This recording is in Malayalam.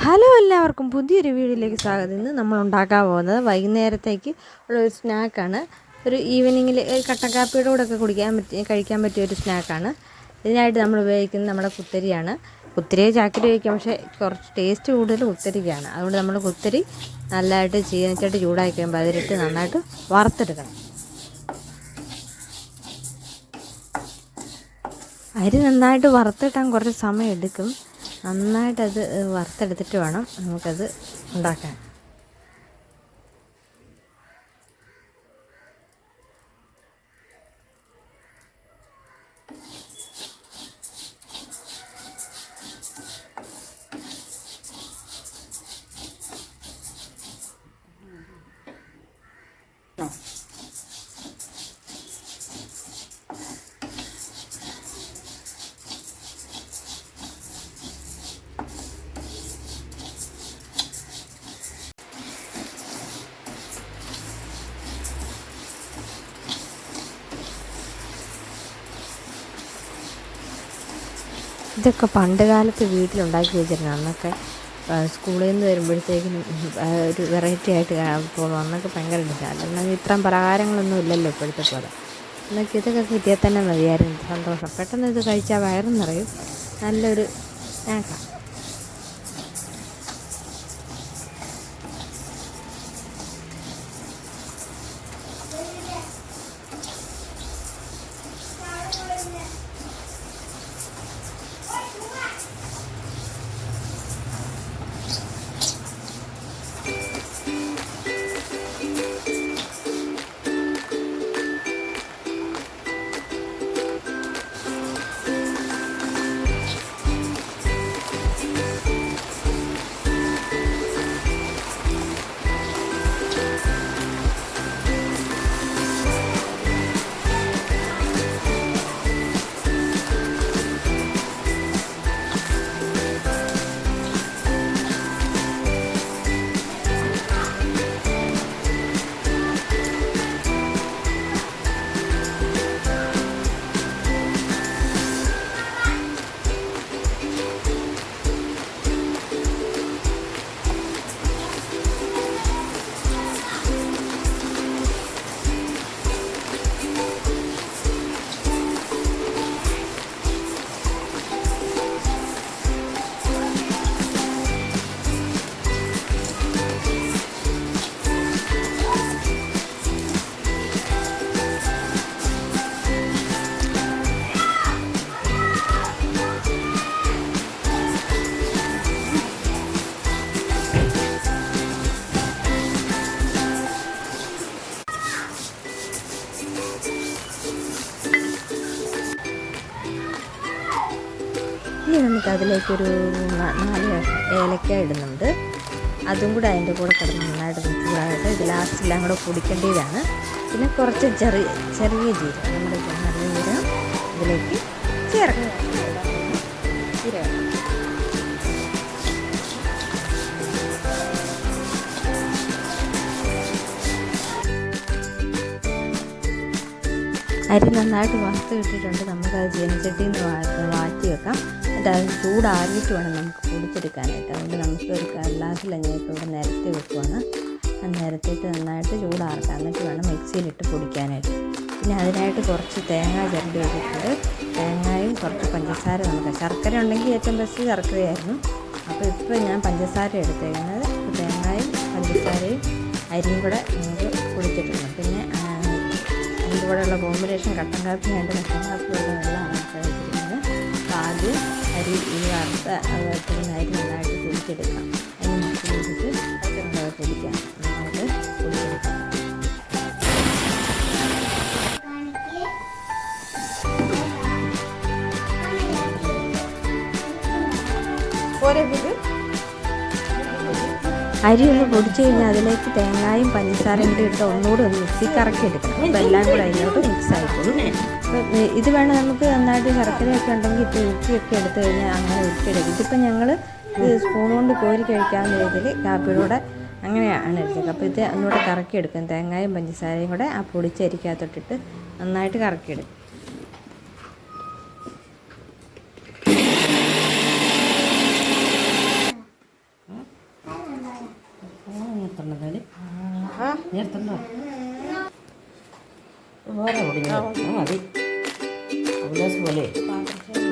ഹലോ, എല്ലാവർക്കും പുതിയൊരു വീഡിയോയിലേക്ക് സ്വാഗതം. ഇന്ന് നമ്മൾ ഉണ്ടാക്കാൻ പോകുന്നത് വൈകുന്നേരത്തേക്ക് ഉള്ളൊരു സ്നാക്കാണ്. ഒരു ഈവനിങ്ങിൽ കട്ടൻ കാപ്പിയുടെ കൂടെ ഒക്കെ കഴിക്കാൻ പറ്റിയ ഒരു സ്നാക്കാണ്. ഇതിനായിട്ട് നമ്മൾ ഉപയോഗിക്കുന്നത് നമ്മുടെ കുത്തരിയാണ്. കുത്തരിയെ ചാക്കിൽ ഉപയോഗിക്കാം, പക്ഷേ കുറച്ച് ടേസ്റ്റ് കൂടുതൽ കുത്തരിക്കാണ്. അതുകൊണ്ട് നമ്മൾ കുത്തരി നല്ലതായിട്ട് ചീനച്ചട്ടി ചൂടാക്കി കഴിയുമ്പോൾ അതിലിട്ട് നന്നായിട്ട് വറുത്തെടുക്കണം. അരി നന്നായിട്ട് വറുത്തിട്ടാൻ കുറച്ച് സമയം എടുക്കും. നന്നായിട്ടത് വറുത്തെടുത്തിട്ട് വേണം നമുക്കത് ഉണ്ടാക്കാൻ. ഇതൊക്കെ പണ്ട് കാലത്ത് വീട്ടിലുണ്ടാക്കി വെച്ചിരുന്നു. അന്നൊക്കെ സ്കൂളിൽ നിന്ന് വരുമ്പോഴത്തേക്കും ഒരു വെറൈറ്റി ആയിട്ട് പോകുന്നു. അന്നൊക്കെ ഭയങ്കര ഇഷ്ടമാണ്. എന്നാൽ ഇത്രയും പലഹാരങ്ങളൊന്നും ഇല്ലല്ലോ ഇപ്പോഴത്തെ പോലെ. എന്നൊക്കെ ഇതൊക്കെ കിട്ടിയാൽ തന്നെ മതിയായിരുന്നു. സന്തോഷം. പെട്ടെന്ന് ഇത് കഴിച്ചാൽ വയറും നിറയും. നല്ലൊരു സ്നാക്കാണ്. ഇനി നമുക്ക് അതിലേക്കൊരു 4 ഏലക്ക ഇടുന്നുണ്ട്. അതും കൂടെ അതിൻ്റെ കൂടെ കിടന്ന് നന്നായിട്ട് ചൂടായിട്ട് ഇത് ലാസ്റ്റെല്ലാം കൂടെ പൊടിക്കേണ്ടതാണ്. പിന്നെ കുറച്ച് ചെറിയ ജീരകം, നമ്മുടെ നല്ല ജീരകം ഇതിലേക്ക് ചേർക്കുക. ജീരകം അരി നന്നായിട്ട് വറുത്ത് കിട്ടിയിട്ടുണ്ട്. നമുക്കത് ചീനച്ചട്ടിയിൽ നിന്ന് മാറ്റി വെക്കാം. എന്നിട്ട് അത് ചൂടാറിയിട്ട് വേണം നമുക്ക് പൊടിച്ചെടുക്കാനായിട്ട്. അതുകൊണ്ട് നമുക്ക് ഒരു ഗ്ലാസ്സിൽ അങ്ങനെയൊക്കെ ഇവിടെ നിരത്തി വെക്കുവാണ്. നിരത്തിയിട്ട് നന്നായിട്ട് ചൂടാറക്കാം. എന്നിട്ട് വേണം മിക്സിയിലിട്ട് പൊടിക്കാനായിട്ട്. പിന്നെ അതിനായിട്ട് കുറച്ച് തേങ്ങ ചിരണ്ടി വെച്ചിട്ടുണ്ട്. തേങ്ങയും കുറച്ച് പഞ്ചസാര, നമുക്ക് ശർക്കര ഉണ്ടെങ്കിൽ ഏറ്റവും ബെസ്റ്റ് ശർക്കരയായിരുന്നു. അപ്പോൾ ഇപ്പോൾ ഞാൻ പഞ്ചസാര എടുത്തേക്കുന്നത്. തേങ്ങയും പഞ്ചസാരയും അരിയും കൂടെ നമുക്ക് പൊടിച്ചിട്ടുണ്ട്. പിന്നെ അതിൻ്റെ കൂടെയുള്ള കോമ്പിനേഷൻ കട്ടൻ കാപ്പി ആയിട്ട് കട്ടൻ കാപ്പി വെള്ളമാണ് വെച്ചിരിക്കുന്നത്. അപ്പോൾ ആദ്യം അരി വറുത്ത അരി നന്നായിട്ട് പൊടിച്ചെടുക്കാം. അതിന് മിക്സ് ചെയ്തിട്ട് പൊടിക്കാം. നന്നായിട്ട് പൊടിച്ചെടുക്കാം. അരി ഒന്ന് പൊടിച്ച് കഴിഞ്ഞാൽ അതിലേക്ക് തേങ്ങയും പഞ്ചസാരയും കൂടി ഇട്ട് ഒന്നുകൂടി ഒന്ന് മിക്സി കറക്കി എടുക്കണം. അപ്പോൾ എല്ലാം കൂടെ അതിലോട്ട് മിക്സ് ആയിക്കോളും. അപ്പോൾ ഇത് വേണം നമുക്ക് നന്നായിട്ട് ശർക്കരയൊക്കെ ഉണ്ടെങ്കിൽ ഇപ്പോൾ ഉരുട്ടിയൊക്കെ എടുത്തു കഴിഞ്ഞാൽ അങ്ങനെ ഉരുട്ടിയെടുക്കും. ഇതിപ്പോൾ ഞങ്ങൾ സ്പൂൺ കൊണ്ട് കോരി കഴിക്കാവുന്ന രീതിയിൽ കാപ്പിയുടെ അങ്ങനെയാണ് എടുത്തത്. അപ്പോൾ ഇത് ഒന്നുകൂടെ കറക്കിയെടുക്കും. തേങ്ങയും പഞ്ചസാരയും കൂടെ ആ പൊടിച്ചരിക്കകത്തോട്ടിട്ട് നന്നായിട്ട് കറക്കിയെടുക്കും. വേറെ പൊടിഞ്ഞത് മതി. അവലാസ് പോലെ പാത്രത്തിൽ